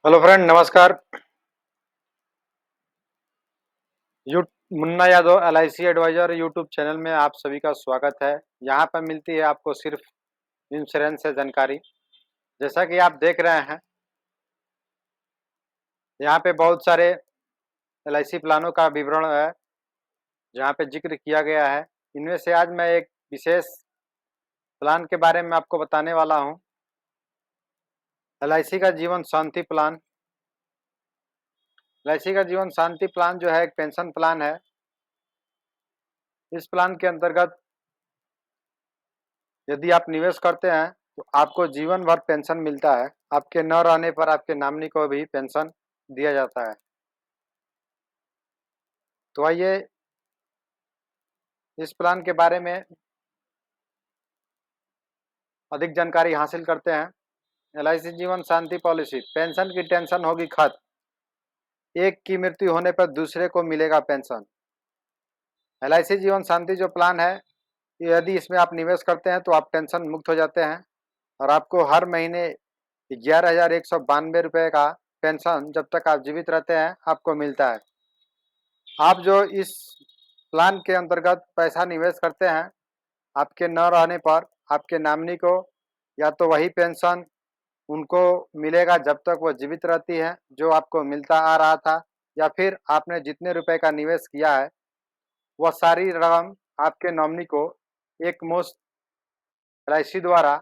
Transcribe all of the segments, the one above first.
Hello friend, नमस्कार। You Munna Yadav LIC advisor YouTube channel में आप सभी का स्वागत है। यहाँ पर मिलती है आपको सिर्फ इंश्योरेंस से जानकारी। जैसा कि आप देख रहे हैं, यहाँ पे बहुत सारे LIC प्लानों का विवरण है, जहाँ पे जिक्र किया गया है। इनमें से आज मैं एक विशेष प्लान के बारे में आपको बताने वाला हूँ। LIC का जीवन शांति प्लान। LIC का जीवन शांति प्लान जो है एक पेंशन प्लान है। इस प्लान के अंतर्गत यदि आप निवेश करते हैं तो आपको जीवन भर पेंशन मिलता है। आपके न रहने पर आपके नॉमिनी को भी पेंशन दिया जाता है। तो आइए इस प्लान के बारे में अधिक जानकारी हासिल करते हैं। LIC जीवन शांति पॉलिसी। पेंशन की टेंशन होगी खत्म, एक की मृत्यु होने पर दूसरे को मिलेगा पेंशन। LIC जीवन शांति जो प्लान है, यदि इसमें आप निवेश करते हैं तो आप टेंशन मुक्त हो जाते हैं और आपको हर महीने 11,192 रुपये का पेंशन जब तक आप जीवित रहते हैं आपको मिलता है। आप जो इस प्लान के अंतर्गत पैसा निवेश करते हैं, आपके न रहने पर आपके नॉमिनी को या तो वही पेंशन उनको मिलेगा जब तक वो जीवित रहती है जो आपको मिलता आ रहा था, या फिर आपने जितने रुपए का निवेश किया है वह सारी रकम आपके नॉमिनी को एक मुश्त LIC द्वारा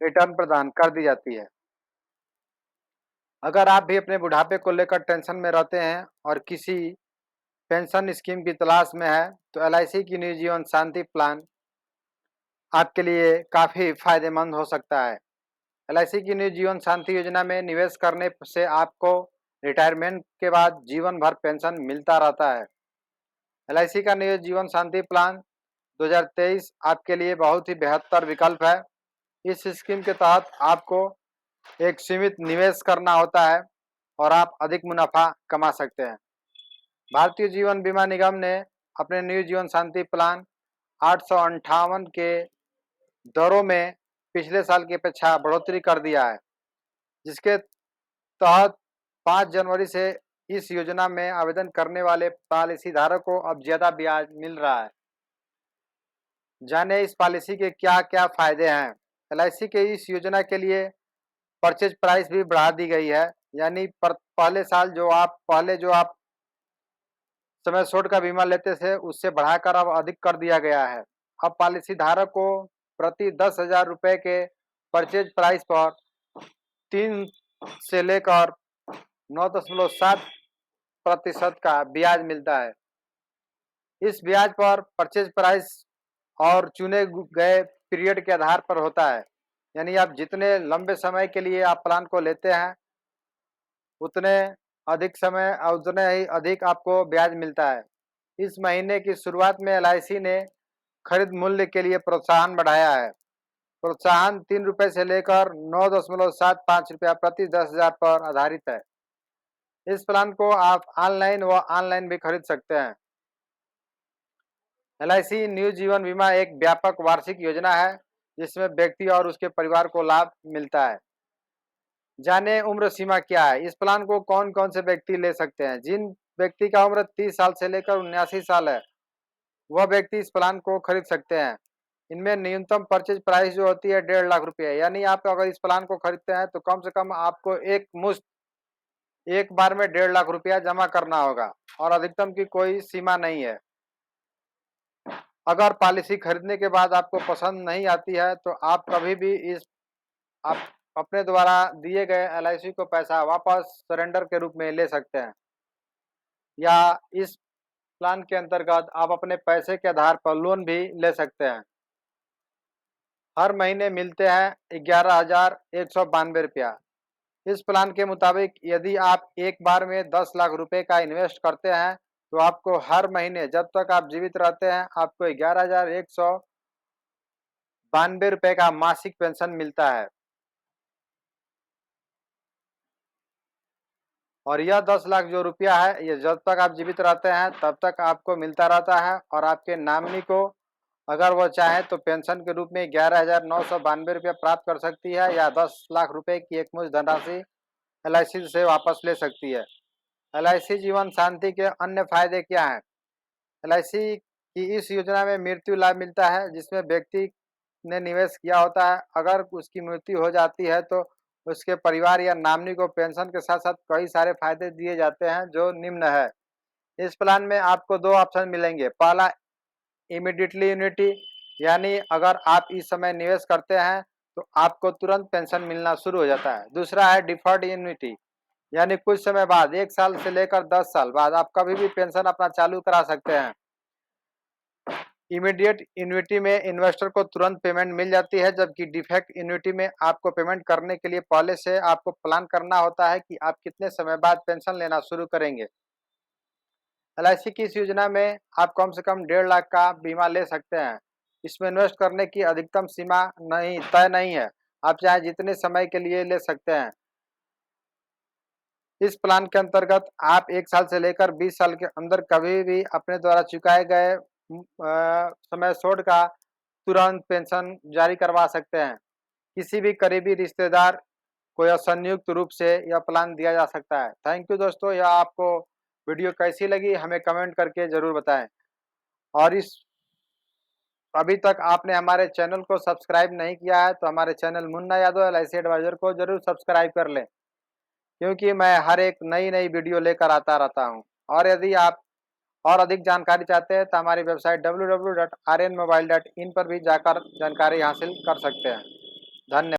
रिटर्न प्रदान कर दी जाती है। अगर आप भी अपने बुढ़ापे को लेकर टेंशन में रहते हैं और किसी पेंशन स्कीम की तलाश में है तो LIC की निजी जीवन शांति प्लान आपके लिए काफ़ी फायदेमंद हो सकता है। LIC की निजी जीवन शांति योजना में निवेश करने से आपको रिटायरमेंट के बाद जीवन भर पेंशन मिलता रहता है। LIC का निजी जीवन शांति प्लान 2023 आपके लिए बहुत ही बेहतर विकल्प है। इस स्कीम के तहत आपको एक सीमित निवेश करना होता है और आप अधिक मुनाफा कमा सकते हैं। भारतीय जीवन बीमा निगम ने अपने निजी जीवन शांति प्लान 858 के दरों में पिछले साल की अपेक्षा बढ़ोतरी कर दिया है, जिसके तहत 5 जनवरी से इस योजना में आवेदन करने वाले पॉलिसी धारक को अब ज़्यादा ब्याज मिल रहा है। जाने इस पॉलिसी के क्या क्या फायदे हैं। LIC के इस योजना के लिए परचेज प्राइस भी बढ़ा दी गई है, यानी पहले साल जो आप समय छोड़ का बीमा लेते थे उससे बढ़ाकर अब अधिक कर दिया गया है। अब पॉलिसी धारक को प्रति 10,000 रुपये के परचेज प्राइस पर 3 से लेकर 9.7% का ब्याज मिलता है। इस ब्याज पर परचेज प्राइस और चुने गए पीरियड के आधार पर होता है, यानी आप जितने लंबे समय के लिए आप प्लान को लेते हैं उतने अधिक समय और उतने ही अधिक आपको ब्याज मिलता है। इस महीने की शुरुआत में LIC ने खरीद मूल्य के लिए प्रोत्साहन बढ़ाया है। प्रोत्साहन 3 रुपये से लेकर 9.75 रुपया प्रति 10,000 पर आधारित है। इस प्लान को आप ऑनलाइन भी खरीद सकते हैं। LIC न्यू जीवन बीमा एक व्यापक वार्षिक योजना है जिसमें व्यक्ति और उसके परिवार को लाभ मिलता है। जाने उम्र सीमा क्या है। इस प्लान को कौन कौन से व्यक्ति ले सकते हैं। जिन व्यक्ति का उम्र 30 साल से लेकर 79 साल है वह व्यक्ति इस प्लान को खरीद सकते हैं। इनमें न्यूनतम परचेज प्राइस जो होती है 1.5 लाख रुपये, यानी आप अगर इस प्लान को खरीदते हैं तो कम से कम आपको एक मुश्त एक बार में 1.5 लाख रुपया जमा करना होगा और अधिकतम की कोई सीमा नहीं है। अगर पॉलिसी खरीदने के बाद आपको पसंद नहीं आती है तो आप कभी भी आप अपने द्वारा दिए गए LIC को पैसा वापस सरेंडर के रूप में ले सकते हैं, या इस प्लान के अंतर्गत आप अपने पैसे के आधार पर लोन भी ले सकते हैं। हर महीने मिलते हैं 11,192 रुपया। इस प्लान के मुताबिक यदि आप एक बार में 10 लाख रुपए का इन्वेस्ट करते हैं तो आपको हर महीने जब तक आप जीवित रहते हैं आपको 11,192 रुपये का मासिक पेंशन मिलता है और यह 10 लाख जो रुपया है ये जब तक आप जीवित रहते हैं तब तक आपको मिलता रहता है और आपके नॉमिनी को अगर वो चाहे तो पेंशन के रूप में 11,992 रुपया प्राप्त कर सकती है, या 10 लाख रुपए की एकमुश्त धनराशि LIC से वापस ले सकती है। LIC जीवन शांति के अन्य फायदे क्या हैं? LIC की इस योजना में मृत्यु लाभ मिलता है, जिसमें व्यक्ति ने निवेश किया होता है, अगर उसकी मृत्यु हो जाती है तो उसके परिवार या नॉमिनी को पेंशन के साथ साथ कई सारे फायदे दिए जाते हैं, जो निम्न है। इस प्लान में आपको 2 ऑप्शन मिलेंगे। पहला, इमीडिएटली एन्युटी, यानी अगर आप इस समय निवेश करते हैं तो आपको तुरंत पेंशन मिलना शुरू हो जाता है। दूसरा है डिफर्ड एन्युटी, यानी कुछ समय बाद 1 साल से लेकर 10 साल बाद आप कभी भी पेंशन अपना चालू करा सकते हैं। इमीडिएट एन्युटी में इन्वेस्टर को तुरंत पेमेंट मिल जाती है, जबकि डिफेक्ट एन्युटी में आपको पेमेंट करने के लिए पहले से आपको प्लान करना होता है कि आप कितने समय बाद पेंशन लेना शुरू करेंगे। LIC की इस योजना में आप कम से कम 1.5 लाख का बीमा ले सकते हैं। इसमें इन्वेस्ट करने की अधिकतम सीमा तय नहीं है, आप चाहे जितने समय के लिए ले सकते हैं। इस प्लान के अंतर्गत आप 1 साल से लेकर 20 साल के अंदर कभी भी अपने द्वारा चुकाए गए समय छोड़ का तुरंत पेंशन जारी करवा सकते हैं। किसी भी करीबी रिश्तेदार को यह संयुक्त रूप से यह प्लान दिया जा सकता है। थैंक यू दोस्तों, यह आपको वीडियो कैसी लगी हमें कमेंट करके ज़रूर बताएं। और इस अभी तक आपने हमारे चैनल को सब्सक्राइब नहीं किया है तो हमारे channel Munna Yadav LIC advisor को ज़रूर सब्सक्राइब कर लें, क्योंकि मैं हर एक नई वीडियो लेकर आता रहता हूं। और यदि आप और अधिक जानकारी चाहते हैं तो हमारी वेबसाइट www.rnmobile.in पर भी जाकर जानकारी हासिल कर सकते हैं। धन्यवाद।